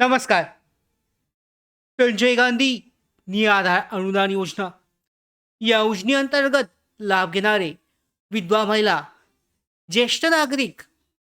नमस्कार. संजय गांधी निराधार अनुदान योजना या योजनेअंतर्गत लाभ घेणारे विधवा महिला, ज्येष्ठ नागरिक,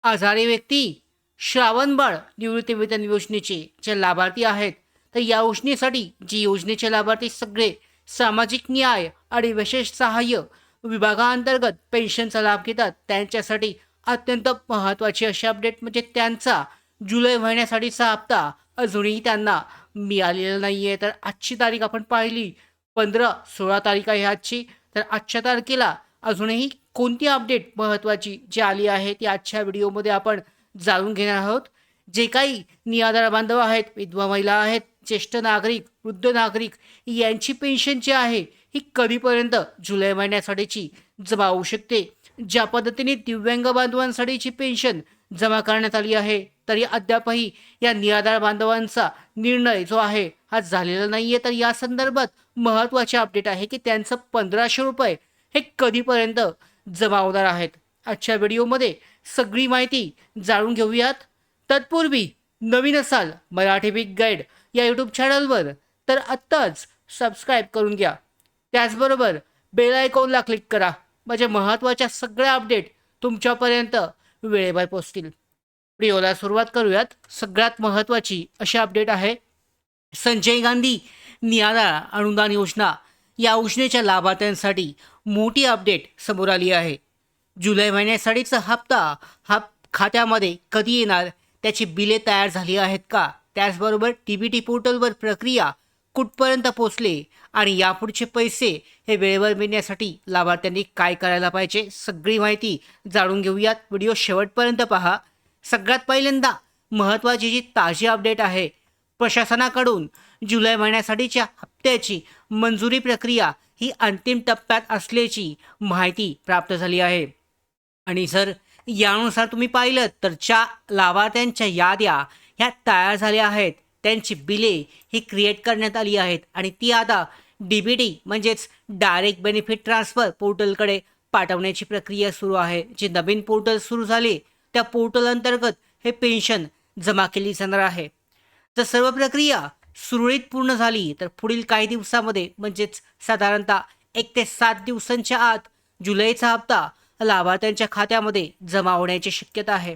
आजारी व्यक्ती, श्रावणबाळ निवृत्तीवेतन योजनेचे जे लाभार्थी आहेत, तर या योजनेसाठी जी योजनेचे लाभार्थी सगळे सामाजिक न्याय आणि विशेष सहाय्य विभागाअंतर्गत पेन्शनचा लाभ घेतात, त्यांच्यासाठी अत्यंत महत्त्वाची अशी अपडेट म्हणजे त्यांचा जुलै महिन्यासाठीचा हप्ता अजूनही त्यांना मिळालेला नाही आहे. तर आजची तारीख आपण पाहिली 15-16 तारीख आहे आजची. तर आजच्या तारखेला अजूनही कोणती अपडेट महत्त्वाची जी आली आहे ती आजच्या व्हिडिओमध्ये आपण जाणून घेणार आहोत. जे काही निराधार बांधव आहेत, विधवा महिला आहेत, ज्येष्ठ नागरिक, वृद्ध नागरिक यांची पेन्शन जी आहे ही कधीपर्यंत जुलै महिन्यासाठीची जमा होऊ शकते. ज्या पद्धतीने दिव्यांग बांधवांसाठीची पेन्शन जमा करण्यात आली आहे, तरी अद्यापही या निराधार बांधवांचा निर्णय जो आहे हा झालेला नाही आहे. तर या संदर्भात महत्त्वाचे अपडेट आहे की त्यांचं ₹1500 हे कधीपर्यंत जमा होणार आहेत. आजच्या व्हिडिओमध्ये सगळी माहिती जाणून घेऊयात. तत्पूर्वी नवीन असाल मराठी बिग गाईड या यूट्यूब चॅनलवर तर आत्ताच सबस्क्राईब करून घ्या. त्याचबरोबर बेल आयकॉनला क्लिक करा म्हणजे महत्त्वाच्या सगळ्या अपडेट तुमच्यापर्यंत वेळेवर पोहोचतील. व्हिडिओला सुरुवात करूयात. सगळ्यात महत्त्वाची अशी अपडेट आहे संजय गांधी निराधार अनुदान योजना या योजनेच्या लाभार्थ्यांसाठी मोठी अपडेट समोर आली आहे. जुलै महिन्यासाठीचा हप्ता हा खात्यामध्ये कधी येणार, त्याची बिले तयार झाली आहेत का, त्याचबरोबर TBT पोर्टलवर प्रक्रिया कुठपर्यंत पोचले आणि यापुढचे पैसे हे वेळेवर मिळण्यासाठी लाभार्थ्यांनी काय करायला पाहिजे, सगळी माहिती जाणून घेऊयात. व्हिडिओ शेवटपर्यंत पहा. सगळ्यात पहिल्यांदा महत्त्वाची जी ताजी अपडेट आहे, प्रशासनाकडून जुलै महिन्यासाठीच्या हप्त्याची मंजुरी प्रक्रिया ही अंतिम टप्प्यात असल्याची माहिती प्राप्त झाली आहे. आणि जर यानुसार तुम्ही पाहिलं तर ज्या लाभार्थ्यांच्या याद्या ह्या तयार झाल्या आहेत, त्यांची बिले ही क्रिएट करण्यात आली आहेत आणि ती आता DBT म्हणजेच डायरेक्ट बेनिफिट ट्रान्सफर पोर्टलकडे पाठवण्याची प्रक्रिया सुरू आहे. जे नवीन पोर्टल सुरू झाले त्या पोर्टल अंतर्गत हे पेन्शन जमा केली जाणार आहे. जर सर्व प्रक्रिया सुरळीत पूर्ण झाली तर पुढील काही दिवसामध्ये म्हणजेच साधारणतः 1 ते 7 दिवसांच्या आत जुलैचा हप्ता लाभार्थ्यांच्या खात्यामध्ये जमा होण्याची शक्यता आहे.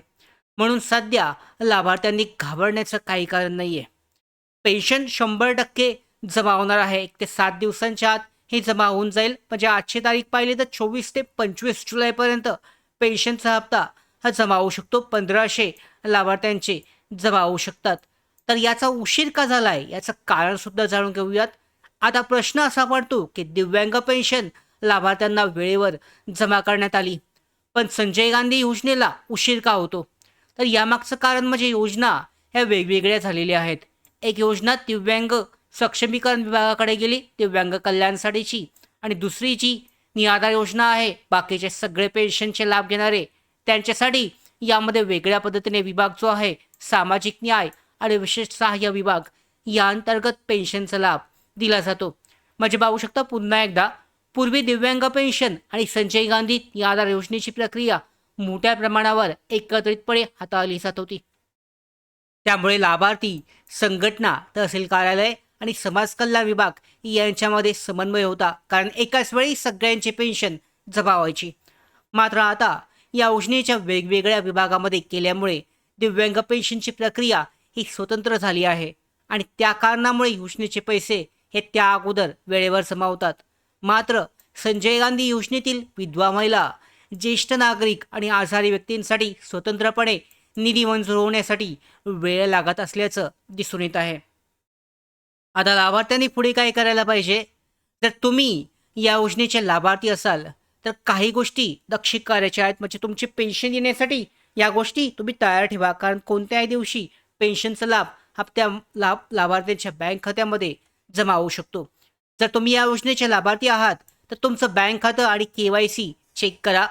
म्हणून सध्या लाभार्थ्यांनी घाबरण्याचं काही कारण नाही आहे. पेन्शन 100% जमा होणार आहे. 1 ते 7 दिवसांच्या आत हे जमा होऊन जाईल. म्हणजे आजची तारीख पाहिली तर 24 ते 25 जुलैपर्यंत पेन्शनचा हप्ता हा जमा होऊ शकतो. 1500 लाभार्थ्यांचे जमा होऊ शकतात. तर याचा उशीर का झाला आहे याचं कारणसुद्धा जाणून घेऊयात. आता प्रश्न असा पडतो की दिव्यांग पेन्शन लाभार्थ्यांना वेळेवर जमा करण्यात आली, पण संजय गांधी योजनेला उशीर का होतो? तर यामागचं कारण म्हणजे योजना ह्या वेगवेगळ्या झालेल्या आहेत. एक योजना दिव्यांग सक्षमीकरण विभागाकडे गेली, दिव्यांग कल्याणसाठीची, आणि दुसरी जी निराधार योजना आहे बाकीचे सगळे पेन्शनचे लाभ घेणारे त्यांच्यासाठी, यामध्ये वेगळ्या पद्धतीने विभाग जो आहे सामाजिक न्याय आणि विशेष सहाय्य विभाग या अंतर्गत पेन्शनचा लाभ दिला जातो. म्हणजे पाहू शकता पुन्हा एकदा, पूर्वी दिव्यांग पेन्शन आणि संजय गांधी निराधार योजनेची प्रक्रिया मोठ्या प्रमाणावर एकत्रितपणे हाताळली जात होती. त्यामुळे लाभार्थी, संघटना, तहसील कार्यालय आणि समाज कल्याण विभाग यांच्यामध्ये समन्वय होता, कारण एकाच वेळी सगळ्यांची पेन्शन जमा व्हायची. मात्र आता या योजनेच्या वेगवेगळ्या विभागामध्ये केल्यामुळे दिव्यांग पेन्शनची प्रक्रिया ही स्वतंत्र झाली आहे आणि त्या कारणामुळे योजनेचे पैसे हे त्या अगोदर वेळेवर जमा होतात. मात्र संजय गांधी योजनेतील विधवा महिला, ज्येष्ठ नागरिक आणि आजारी व्यक्तींसाठी स्वतंत्रपणे निधी मंजूर होण्यासाठी वेळ लागत असल्याचं दिसून येत आहे. आता लाभार्थ्यांनी पुढे काय करायला पाहिजे? जर तुम्ही या योजनेचे लाभार्थी असाल तर काही गोष्टी दक्षित करायच्या आहेत. म्हणजे तुमची पेन्शन येण्यासाठी या गोष्टी तुम्ही तयार ठेवा, कारण कोणत्याही दिवशी पेन्शनचा लाभ हा त्या लाभार्थ्यांच्या बँक खात्यामध्ये जमा होऊ शकतो. जर तुम्ही या योजनेचे लाभार्थी आहात तर तुमचं बँक खातं आणि KYC चेक करा.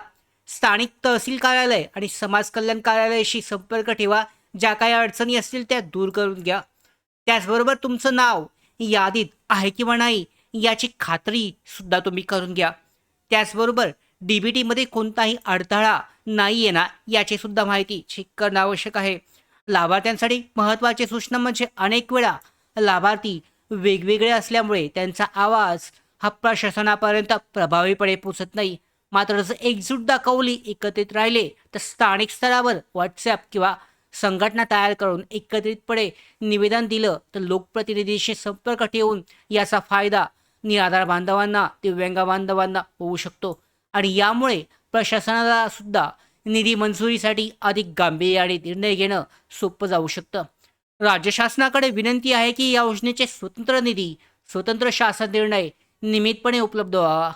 स्थानिक तहसील कार्यालय आणि समाज कल्याण कार्यालयाशी संपर्क ठेवा. ज्या काही अडचणी असतील त्या दूर करून घ्या. त्याचबरोबर तुमचं नाव यादीत आहे किंवा नाही याची खात्री सुद्धा तुम्ही करून घ्या. त्याचबरोबर DBTमध्ये कोणताही अडथळा नाही आहे ना याची सुद्धा माहिती चेक करणं आवश्यक आहे. लाभार्थ्यांसाठी महत्त्वाची सूचना म्हणजे अनेक वेळा लाभार्थी वेगवेगळे असल्यामुळे त्यांचा आवाज हा प्रशासनापर्यंत प्रभावीपणे पोचत नाही. मात्र जर एकजूट दाखवली, एकत्रित राहिले, तर स्थानिक स्तरावर व्हॉट्सॲप किंवा संघटना तयार करून एकत्रितपणे निवेदन दिलं तर लोकप्रतिनिधीशी संपर्क ठेवून याचा फायदा निराधार बांधवांना, दिव्यांग बांधवांना होऊ शकतो. आणि यामुळे प्रशासनाला सुद्धा निधी मंजुरीसाठी अधिक गांभीर्याने निर्णय घेणं सोपं जाऊ शकतं. राज्य शासनाकडे विनंती आहे की या योजनेचे स्वतंत्र निधी, स्वतंत्र शासन निर्णय नियमितपणे उपलब्ध व्हावा,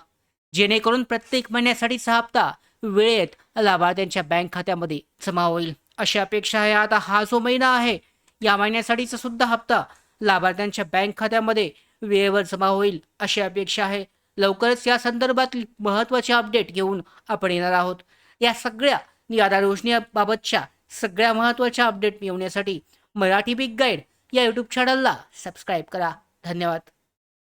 जेणेकरून प्रत्येक महिन्यासाठीचा हप्ता वेळेत लाभार्थ्यांच्या बँक खात्यामध्ये जमा होईल. अशी अपेक्षा आहे. आता हा जो महिना आहे, या महिन्यासाठीचा सुद्धा हप्ता लाभार्थ्यांच्या बँक खात्यामध्ये वेळेवर जमा होईल अशी अपेक्षा आहे. लवकरच या संदर्भातील महत्त्वाचे अपडेट घेऊन आपण येणार आहोत. या सगळ्या निराधार योजनेबाबतच्या सगळ्या महत्त्वाच्या अपडेट मिळवण्यासाठी मराठी बिग गाईड या यूट्यूब चॅनलला सबस्क्राईब करा. धन्यवाद.